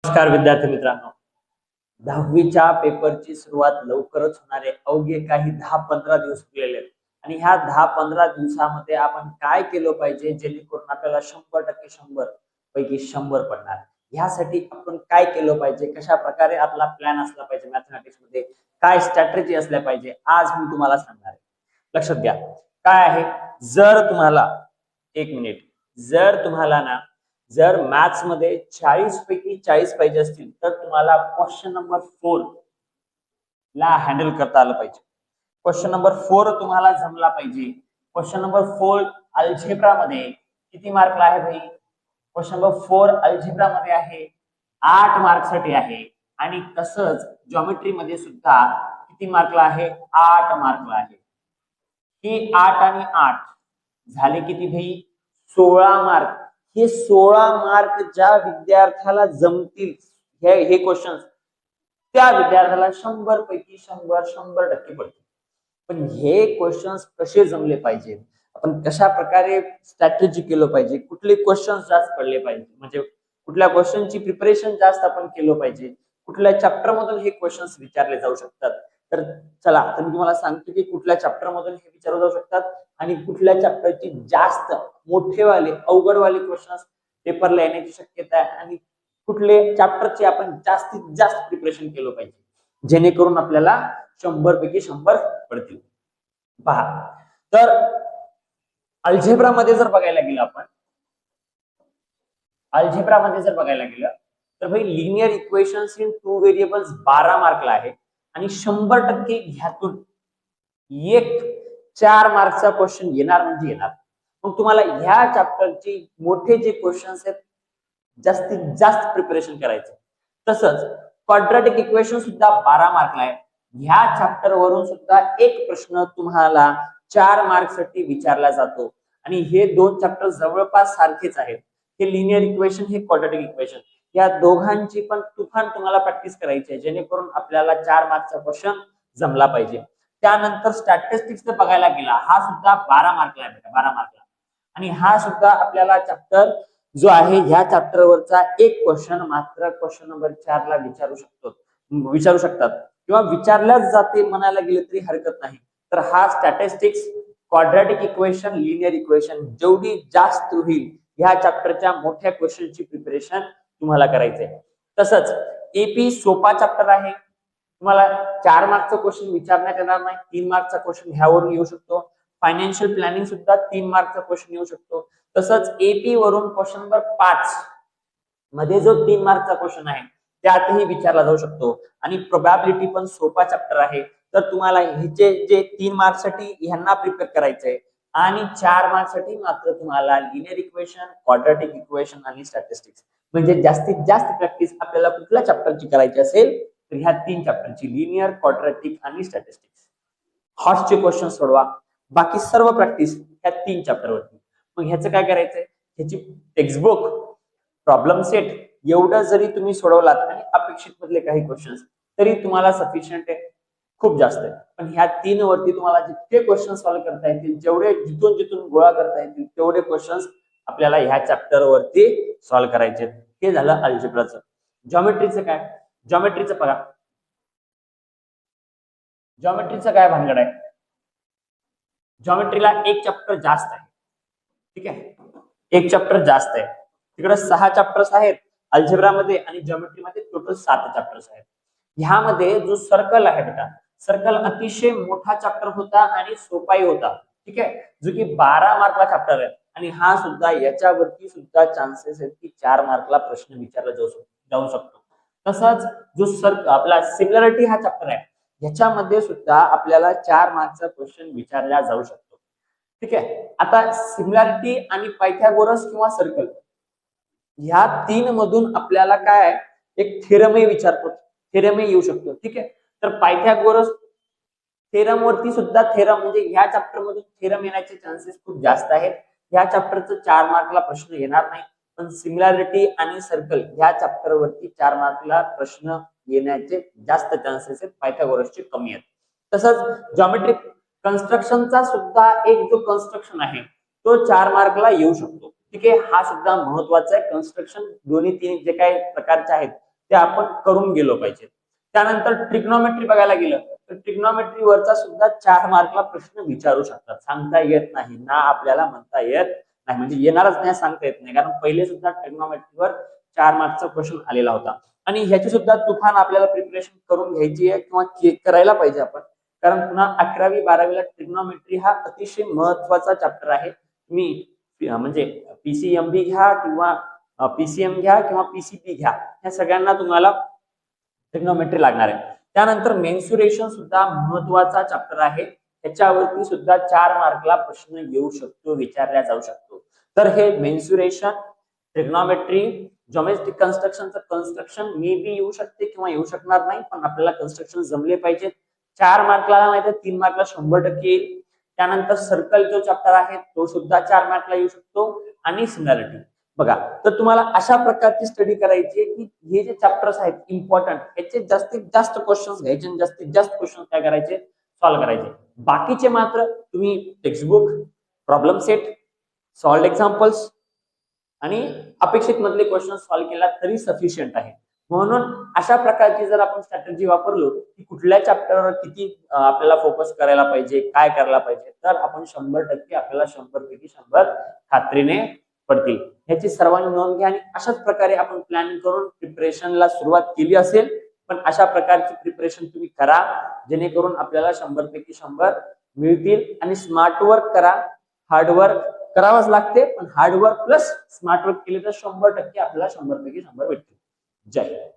नमस्कार विद्यार्थी मित्रांनो, 10वीच्या पेपरची सुरुवात लवकरच होणार आहे. अवघे काही 10-15 दिवस उरलेले आहेत आणि ह्या 10-15 दिवसामध्ये आपण काय केलं पाहिजे जेणेकरून आपल्याला 100% 100 पैकी 100 पडणार. ह्यासाठी आपण काय केलं पाहिजे, कशा प्रकारे आपला प्लॅन असला पाहिजे, मॅथमॅटिक्स मध्ये काय स्ट्रॅटेजी असल्या पाहिजे, आज मी तुम्हाला सांगणार आहे. लक्षात घ्या काय आहे. जर तुम्हाला एक मिनिट जर तुम्हाला ना जर मॅथ्स मध्ये 40 पैकी 40 पाहिजे असतील तर तुम्हाला क्वेश्चन नंबर 4 ला हँडल करता आलं पाहिजे. क्वेश्चन नंबर 4 तुम्हाला जमला पाहिजे. क्वेश्चन नंबर 4 अल्जेब्रा मध्ये किती मार्कला आहे भाई? क्वेश्चन नंबर 4 अल्जेब्रा मध्ये आहे 8 मार्क साठी आहे आणि तसंच ज्योमेट्री मध्ये सुद्धा किती मार्कला आहे? 8 मार्कला आहे. ही 8 आणि 8 झाले किती भाई? 16 मार्क. हे 16 मार्क ज्या विद्यार्थ्याला जमतील हे क्वेश्चन त्या विद्यार्थ्याला 100 पैकी 100% पडतील. पण हे क्वेश्चन्स कसे जमले पाहिजे, आपण कशा प्रकारे स्ट्रॅटेजी केलं पाहिजे, कुठले क्वेश्चन्स जास्त पडले पाहिजे, म्हणजे कुठल्या क्वेश्चनची प्रिपरेशन जास्त आपण केलं पाहिजे, कुठल्या चॅप्टर मधून हे क्वेश्चन्स विचारले जाऊ शकतात. तर चला तर मी तुम्हाला सांगतो की कुठल्या चॅप्टर मधून हे विचारले जाऊ शकतात आणि कुठल्या चॅप्टरची जास्त मोठेवाले अवघडवाले क्वेश्चन्स पेपरला येण्याची शक्यता आहे आणि कुठले चॅप्टरचे आपण जास्तीत जास्त प्रिपरेशन केलं पाहिजे जेणेकरून आपल्याला 100 पैकी 100 पडतील. पहा तर अल्जेब्रा मध्ये जर बघायला गेलं तर भाई लिनियर इक्वेशन्स इन 2 व्हेरिएबल्स 12 मार्कला आहे आणि 100% ह्यातून एक 4 मार्कचा क्वेश्चन येणार म्हणजे येणार. मग तुम्हाला ह्या चॅप्टरची मोठे जे क्वेश्चन्स आहेत जास्तीत जास्त प्रिपरेशन करायचं. तसंच क्वाड्रॅटिक इक्वेशन सुद्धा 12 मार्कला आहे. ह्या चॅप्टर वरून सुद्धा एक प्रश्न तुम्हाला 4 मार्क साठी विचारला जातो आणि हे दोन चॅप्टर जवळपास सारखेच आहेत. हे लिनियर इक्वेशन, हे क्वाड्रॅटिक इक्वेशन, या दोघांची पण तुफान तुम्हाला प्रॅक्टिस करायची आहे जेणेकरून आपल्याला 4 मार्कचा क्वेश्चन जमला पाहिजे. त्यानंतर स्टॅटिस्टिक्स बघायला गेला, हा सुद्धा 12 मार्कला आहे बेटा, 12 मार्कला. आणि हा सुद्धा आपल्याला चॅप्टर जो आहे ह्या चॅप्टर वरचा एक क्वेश्चन मात्र क्वेश्चन नंबर 4 ला विचारू शकतात किंवा विचारल्याच जाते म्हणायला गेले तरी हरकत नाही. तर हा statistics, quadratic equation, linear equation जेवढी जास्त होईल ह्या चॅप्टरच्या मोठ्या क्वेश्चनची प्रिपरेशन तुम्हाला करायचंय. तसंच एपी सोपा चॅप्टर आहे, तुम्हाला 4 मार्कचा क्वेश्चन विचारण्यात येणार नाही, 3 मार्कचा क्वेश्चन ह्यावरून येऊ शकतो. फायनान्शियल प्लॅनिंग सुद्धा 3 मार्कचा क्वेश्चन येऊ शकतो. तसंच एपी वरून क्वेश्चन नंबर 5 मध्ये जो 3 मार्कचा क्वेश्चन आहे त्यातही विचारला जाऊ शकतो. आणि प्रोबॅबिलिटी पण सोपा चॅप्टर आहे, तर तुम्हाला ह्याचे जे 3 मार्क साठी ह्यांना प्रिपेअर करायचंय आणि 4 मार्क साठी मात्र तुम्हाला लिनियर इक्वेशन, क्वाड्रॅटिक इक्वेशन आणि स्टॅटिस्टिक्स, म्हणजे जास्तीत जास्त प्रॅक्टिस आपल्याला कुठल्या चॅप्टरची करायची असेल तर ह्या 3 चॅप्टरची, लिनियर, क्वाड्रॅटिक आणि स्टॅटिस्टिक्स. हॉर्सचे क्वेश्चन सोडवा, बाकी सर्व प्रॅक्टिस ह्या 3 चॅप्टरवरती. मग ह्याचं काय करायचंय, ह्याची टेक्स्टबुक, प्रॉब्लेम सेट एवढं जरी तुम्ही सोडवलात आणि अपेक्षित मधले काही क्वेश्चन्स तरी तुम्हाला सफिशियंट आहे, खूप जास्त आहे. पण ह्या 3 वरती तुम्हाला जितके क्वेश्चन सॉल्व्ह करता येतील, जेवढे जिथून गोळा करता येतील तेवढे क्वेश्चन्स आपल्याला ह्या चॅप्टर वरती सॉल्व्ह करायचे. हे झालं अल्जेब्राचं. ज्योमेट्रीचं काय? ज्योमेट्रीचं बघा, ज्योमेट्रीचं काय भानगड आहे. ज्योमेट्रीला एक चॅप्टर जास्त आहे, ठीक आहे, एक चॅप्टर जास्त आहे. तिकडे 6 चॅप्टर्स आहेत अल्जेब्रा मध्ये आणि ज्योमेट्री मध्ये टोटल 7 चॅप्टर्स आहेत. ह्यामध्ये जो सर्कल आहे बेटा, सर्कल अतिशय मोठा चॅप्टर होता आणि सोपाही होता, ठीक आहे, जो की 12 मार्कला चॅप्टर आहे. आणि हा सुद्धा याच्यावरती सुद्धा चान्सेस आहेत की 4 मार्कला प्रश्न विचारला जाऊ शकतो. तसंच जो आपला सिमिलरिटी हा चॅप्टर आहे, ह्याच्यामध्ये सुद्धा आपल्याला 4 मार्कचा क्वेश्चन विचारला जाऊ शकतो, ठीक आहे. आता सिमिलॅरिटी आणि पायथागोरस किंवा सर्कल ह्या 3 मधून आपल्याला काय एक थेरमही विचारतो, थेरमही येऊ शकतो, ठीक आहे. तर पायथागोरस थेरम वरती सुद्धा थेरम, म्हणजे ह्या चॅप्टर मधून थेरम येण्याचे चान्सेस खूप जास्त आहेत. ह्या चॅप्टरचं 4 मार्कला प्रश्न येणार नाही, पण सिमिलॅरिटी आणि सर्कल ह्या चॅप्टर वरती 4 मार्कला प्रश्न येण्याचे जास्त चान्सेस आहेत, पायथागोरसचे कमी आहेत. तसंच जॉमेट्रिक कन्स्ट्रक्शनचा सुद्धा एक जो कन्स्ट्रक्शन आहे तो 4 मार्कला येऊ शकतो, ठीक आहे. हा सुद्धा महत्वाचा आहे. कन्स्ट्रक्शन दोन्ही 3 जे काही प्रकारचे आहेत ते आपण करून गेलो पाहिजे. त्यानंतर ट्रिग्नोमेट्री बघायला गेलं तर ट्रिग्नोमेट्री वरचा सुद्धा 4 मार्कला प्रश्न विचारू शकतात. सांगता येत नाही ना, आपल्याला म्हणता येत नाही, म्हणजे येणारच नाही सांगता येत नाही, कारण पहिले सुद्धा ट्रिग्नोमेट्रीवर 4 मार्कचा क्वेश्चन आलेला होता. आणि ह्याची सुद्धा तुफान आपल्याला प्रिपरेशन करून घ्यायची आहे किंवा करायला पाहिजे आपण, कारण पुन्हा 11वी 12वीला ट्रिग्नोमेट्री हा अतिशय महत्वाचा चॅप्टर आहे. तुम्ही म्हणजे पीसीएमबी घ्या किंवा पीसीएम घ्या किंवा पीसीपी घ्या, ह्या सगळ्यांना तुम्हाला ट्रिग्नोमेट्री लागणार आहे. त्यानंतर मेन्सुरेशन सुद्धा महत्वाचा चॅप्टर आहे. त्याच्यावरती सुद्धा 4 मार्कला प्रश्न येऊ शकतो, विचारला जाऊ शकतो. तर हे मेन्सुरेशन, ट्रिग्नोमेट्री, ज्योमेट्रिक कन्स्ट्रक्शनचं कन्स्ट्रक्शन मे बी येऊ शकते किंवा येऊ शकणार नाही, पण आपल्याला कन्स्ट्रक्शन जमले पाहिजे. 4 मार्कला नाही तर 3 मार्कला 100% येईल. त्यानंतर सर्कल जो चॅप्टर आहे तो सुद्धा 4 मार्कला येऊ शकतो. आणि सिमिलॅरिटी बघा, तर तुम्हाला अशा प्रकारची स्टडी करायची आहे की हे जे चॅप्टर्स आहेत इम्पॉर्टंट, याचे जास्तीत जास्त क्वेश्चन्स घ्यायचे आणि जास्तीत जास्त क्वेश्चन काय करायचे, सॉल्व्ह करायचे. बाकीचे मात्र तुम्ही textbook, problem set, solved examples आणि अपेक्षित मधले क्वेश्चन सॉल्व्ह केला तरी सफिशियंट आहे. म्हणून अशा प्रकारची जर आपण स्ट्रॅटेजी वापरलो की कुठल्या चॅप्टरवर किती आपल्याला फोकस करायला पाहिजे, काय करायला पाहिजे, तर आपण 100% आपल्याला 100पैकी 100 खात्रीने पडतील. ह्याची सर्वांनी नोंद घ्या आणि अशाच प्रकारे आपण प्लॅनिंग करून प्रिपरेशनला सुरुवात केली असेल, पण अशा प्रकारची प्रिपरेशन तुम्ही करा जेणेकरून आपल्याला 100पैकी 100 मिळतील. आणि स्मार्ट वर्क करा, हार्डवर्क करावंच लागते, पण हार्डवर्क प्लस स्मार्ट वर्क केले तर 100% आपल्याला 100पैकी 100 भेटतील. जय हिंद.